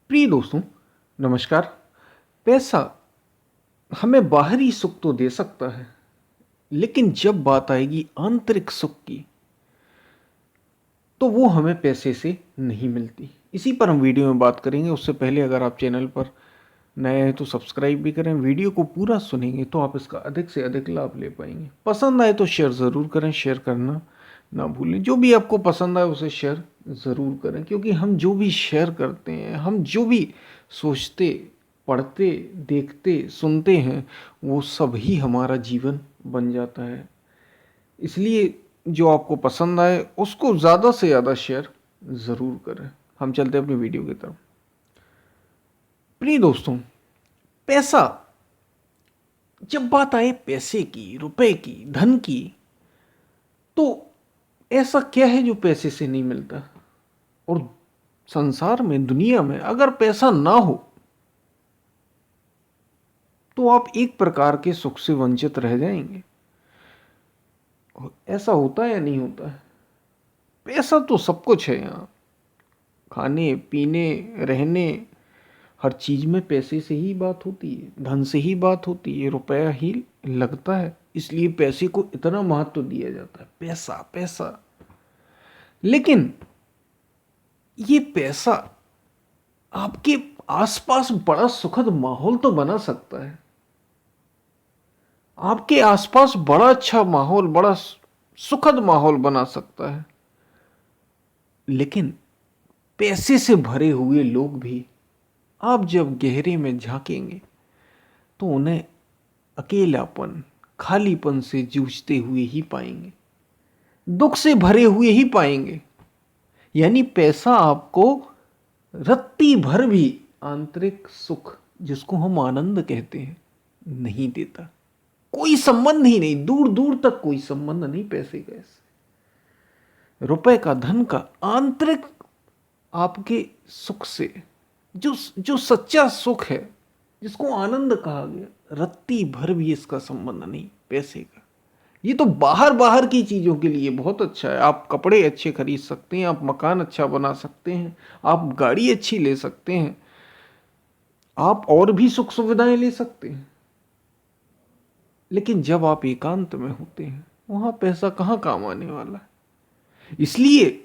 प्रिय दोस्तों, नमस्कार। पैसा हमें बाहरी सुख तो दे सकता है, लेकिन जब बात आएगी आंतरिक सुख की, तो वो हमें पैसे से नहीं मिलती। इसी पर हम वीडियो में बात करेंगे। उससे पहले अगर आप चैनल पर नए हैं तो सब्सक्राइब भी करें। वीडियो को पूरा सुनेंगे तो आप इसका अधिक से अधिक लाभ ले पाएंगे। पसंद आए तो शेयर ज़रूर करें, शेयर करना ना भूलें। जो भी आपको पसंद आए उसे शेयर ज़रूर करें, क्योंकि हम जो भी शेयर करते हैं, हम जो भी सोचते, पढ़ते, देखते, सुनते हैं, वो सब ही हमारा जीवन बन जाता है। इसलिए जो आपको पसंद आए उसको ज़्यादा से ज़्यादा शेयर ज़रूर करें। हम चलते हैं अपनी वीडियो की तरफ। प्रिय दोस्तों, पैसा, जब बात आए पैसे की, रुपए की, धन की, तो ऐसा क्या है जो पैसे से नहीं मिलता? और संसार में, दुनिया में अगर पैसा ना हो तो आप एक प्रकार के सुख से वंचित रह जाएंगे। ऐसा होता है या नहीं होता है? पैसा तो सब कुछ है यहाँ। खाने पीने, रहने, हर चीज में पैसे से ही बात होती है, धन से ही बात होती है, रुपया ही लगता है। इसलिए पैसे को इतना महत्व दिया जाता है। पैसा पैसा। लेकिन ये पैसा आपके आसपास बड़ा सुखद माहौल तो बना सकता है। आपके आसपास बड़ा अच्छा माहौल, बड़ा सुखद माहौल बना सकता है। लेकिन पैसे से भरे हुए लोग भी आप जब गहरे में झांकेंगे तो उन्हें अकेलापन, खालीपन से जूझते हुए ही पाएंगे, दुख से भरे हुए ही पाएंगे। यानी पैसा आपको रत्ती भर भी आंतरिक सुख, जिसको हम आनंद कहते हैं, नहीं देता। कोई संबंध ही नहीं, दूर दूर तक कोई संबंध नहीं पैसे का, इससे, रुपए का, धन का, आंतरिक आपके सुख से। जो जो सच्चा सुख है, जिसको आनंद कहा गया, रत्ती भर भी इसका संबंध नहीं पैसे का। ये तो बाहर बाहर की चीजों के लिए बहुत अच्छा है। आप कपड़े अच्छे खरीद सकते हैं, आप मकान अच्छा बना सकते हैं, आप गाड़ी अच्छी ले सकते हैं, आप और भी सुख सुविधाएं ले सकते हैं। लेकिन जब आप एकांत में होते हैं, वहां पैसा कहाँ काम आने वाला है? इसलिए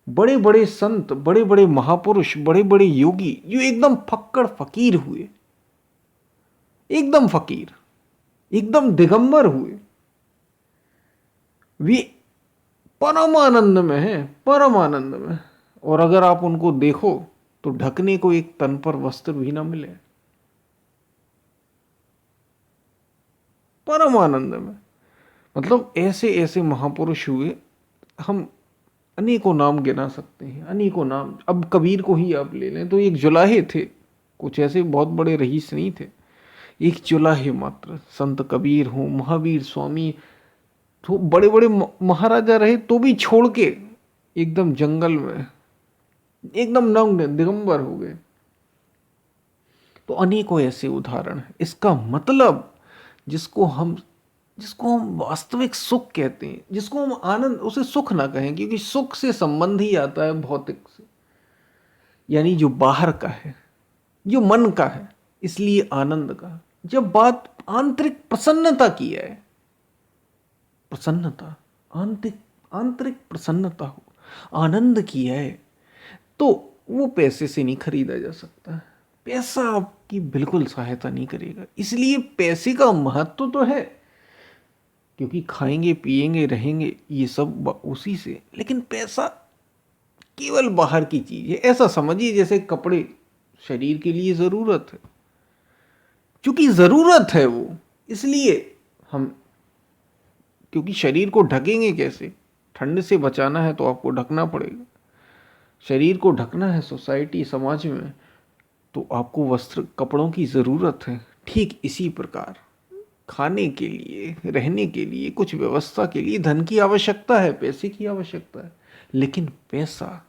बड़े बड़े संत, बड़े बड़े महापुरुष, बड़े बड़े योगी जो एकदम फक्कड़ फकीर हुए, एकदम फकीर, एकदम दिगंबर हुए, वे परम आनंद में है, परम आनंद में। और अगर आप उनको देखो तो ढकने को एक तन पर वस्त्र भी ना मिले, परम आनंद में। मतलब ऐसे ऐसे महापुरुष हुए, हम अनेकों नाम गिना सकते हैं, अनेकों नाम। अब कबीर को ही आप ले लें तो एक जुलाहे थे, कुछ ऐसे बहुत बड़े रईस नहीं थे, एक जुलाहे मात्र। संत कबीर हो, महावीर स्वामी, तो बड़े बड़े महाराजा रहे तो भी छोड़ के एकदम जंगल में एकदम नंग दिगंबर हो गए। तो अनेकों ऐसे उदाहरण हैं। इसका मतलब जिसको हम वास्तविक सुख कहते हैं, जिसको हम आनंद, उसे सुख ना कहें, क्योंकि सुख से संबंध ही आता है भौतिक से, यानी जो बाहर का है, जो मन का है। इसलिए आनंद का, जब बात आंतरिक प्रसन्नता की है, प्रसन्नता, आंतरिक आंतरिक प्रसन्नता हो, आनंद की है, तो वो पैसे से नहीं खरीदा जा सकता। पैसा आपकी बिल्कुल सहायता नहीं करेगा। इसलिए पैसे का महत्व तो है, क्योंकि खाएंगे पिएंगे रहेंगे ये सब उसी से। लेकिन पैसा केवल बाहर की चीज है। ऐसा समझिए जैसे कपड़े शरीर के लिए जरूरत है, क्योंकि जरूरत है वो, इसलिए हम, क्योंकि शरीर को ढकेंगे कैसे? ठंड से बचाना है तो आपको ढकना पड़ेगा। शरीर को ढकना है सोसाइटी, समाज में, तो आपको वस्त्र, कपड़ों की ज़रूरत है। ठीक इसी प्रकार खाने के लिए, रहने के लिए, कुछ व्यवस्था के लिए धन की आवश्यकता है, पैसे की आवश्यकता है। लेकिन पैसा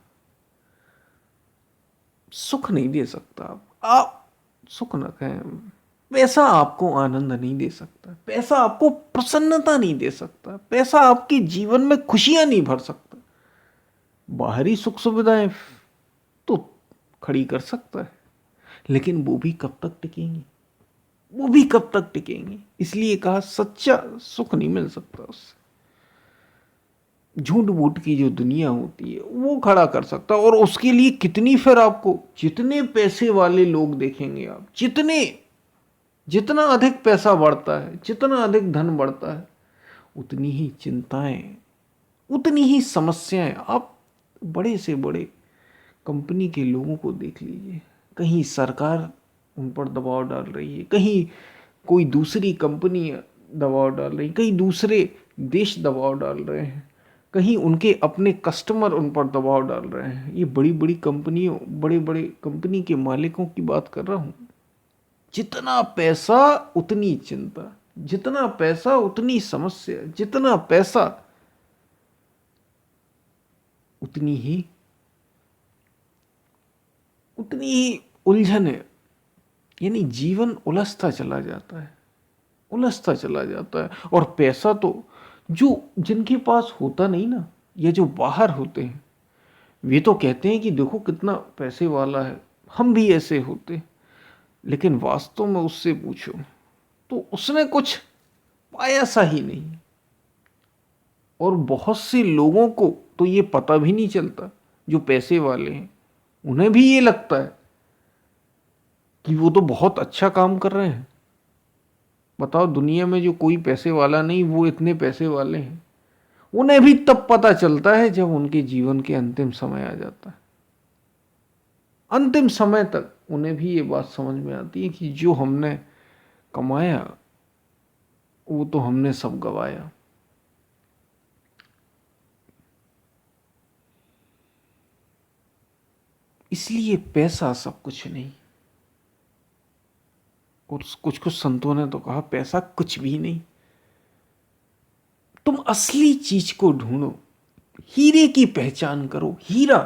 सुख नहीं दे सकता। आप सुख न कहें, पैसा आपको आनंद नहीं दे सकता, पैसा आपको प्रसन्नता नहीं दे सकता, पैसा आपके जीवन में खुशियां नहीं भर सकता। बाहरी सुख सुविधाएं तो खड़ी कर सकता है, लेकिन वो भी कब तक टिकेंगी, वो भी कब तक टिकेंगी। इसलिए कहा सच्चा सुख नहीं मिल सकता उससे। झूठ बूठ की जो दुनिया होती है वो खड़ा कर सकता, और उसके लिए कितनी, फिर आपको जितने पैसे वाले लोग देखेंगे आप, जितना अधिक पैसा बढ़ता है, जितना अधिक धन बढ़ता है, उतनी ही चिंताएं, उतनी ही समस्याएं। आप बड़े से बड़े कंपनी के लोगों को देख लीजिए, कहीं सरकार उन पर दबाव डाल रही है, कहीं कोई दूसरी कंपनी दबाव डाल रही है, कहीं दूसरे देश दबाव डाल रहे हैं, कहीं उनके अपने कस्टमर उन पर दबाव डाल रहे हैं। ये बड़ी बड़ी कंपनियों, बड़े बड़े कंपनी के मालिकों की बात कर रहा हूँ। जितना पैसा उतनी चिंता, जितना पैसा उतनी समस्या, जितना पैसा उतनी ही उलझन है। यानी जीवन उलझता चला जाता है, उलझता चला जाता है। और पैसा तो जो जिनके पास होता नहीं ना, या जो बाहर होते हैं, वे तो कहते हैं कि देखो कितना पैसे वाला है, हम भी ऐसे होते। लेकिन वास्तव में उससे पूछो तो उसने कुछ पाया सा ही नहीं। और बहुत से लोगों को तो ये पता भी नहीं चलता, जो पैसे वाले हैं उन्हें भी ये लगता है कि वो तो बहुत अच्छा काम कर रहे हैं। बताओ, दुनिया में जो कोई पैसे वाला नहीं, वो इतने पैसे वाले हैं। उन्हें भी तब पता चलता है जब उनके जीवन के अंतिम समय आ जाता है। अंतिम समय तक उन्हें भी ये बात समझ में आती है कि जो हमने कमाया वो तो हमने सब गवाया। इसलिए पैसा सब कुछ नहीं। और कुछ कुछ संतों ने तो कहा पैसा कुछ भी नहीं। तुम असली चीज को ढूंढो, हीरे की पहचान करो। हीरा,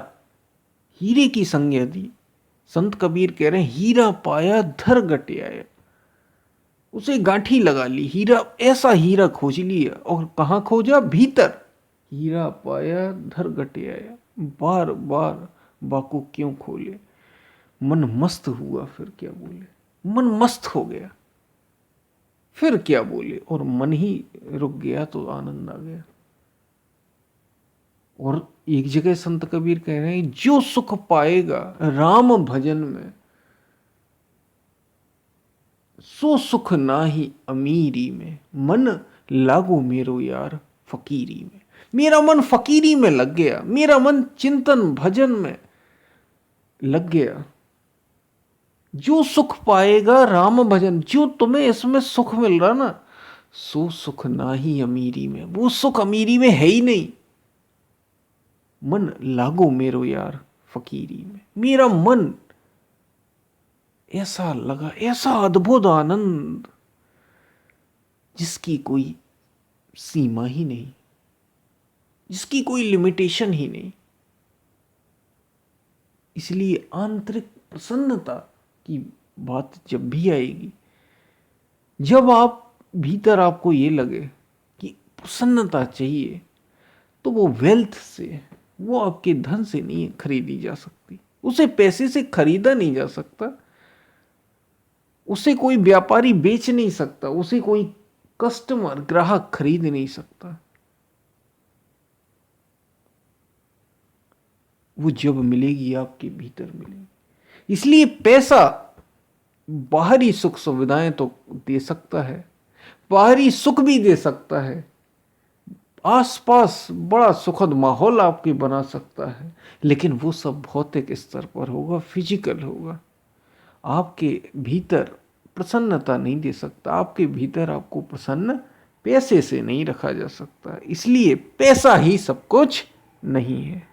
हीरे की संज्ञा दी। संत कबीर कह रहे हैं हीरा पाया धर गट आया। उसे गांठी लगा ली, हीरा, ऐसा हीरा खोज लिया। और कहां खोजा? भीतर। हीरा पाया धर गट आया, बार बार बाको क्यों खोले। मन मस्त हुआ, फिर क्या बोले। मन मस्त हो गया, फिर क्या बोले। और मन ही रुक गया तो आनंद आ गया। और एक जगह संत कबीर कह रहे हैं जो सुख पाएगा राम भजन में, सो सुख नाही अमीरी में। मन लागो मेरो यार फकीरी में। मेरा मन फकीरी में लग गया, मेरा मन चिंतन भजन में लग गया। जो सुख पाएगा राम भजन, जो तुम्हें इसमें सुख मिल रहा ना, सो सुख नाही अमीरी में। वो सुख अमीरी में है ही नहीं। मन लागो मेरो यार फकीरी में। मेरा मन ऐसा लगा, ऐसा अद्भुत आनंद जिसकी कोई सीमा ही नहीं, जिसकी कोई लिमिटेशन ही नहीं। इसलिए आंतरिक प्रसन्नता की बात जब भी आएगी, जब आप भीतर आपको ये लगे कि प्रसन्नता चाहिए, तो वो वेल्थ से, वो आपके धन से नहीं खरीदी जा सकती। उसे पैसे से खरीदा नहीं जा सकता। उसे कोई व्यापारी बेच नहीं सकता। उसे कोई कस्टमर, ग्राहक खरीद नहीं सकता। वो जब मिलेगी आपके भीतर मिलेगी। इसलिए पैसा बाहरी सुख सुविधाएं तो दे सकता है, बाहरी सुख भी दे सकता है, आसपास बड़ा सुखद माहौल आपके बना सकता है, लेकिन वो सब भौतिक स्तर पर होगा, फिजिकल होगा। आपके भीतर प्रसन्नता नहीं दे सकता। आपके भीतर आपको प्रसन्न पैसे से नहीं रखा जा सकता। इसलिए पैसा ही सब कुछ नहीं है।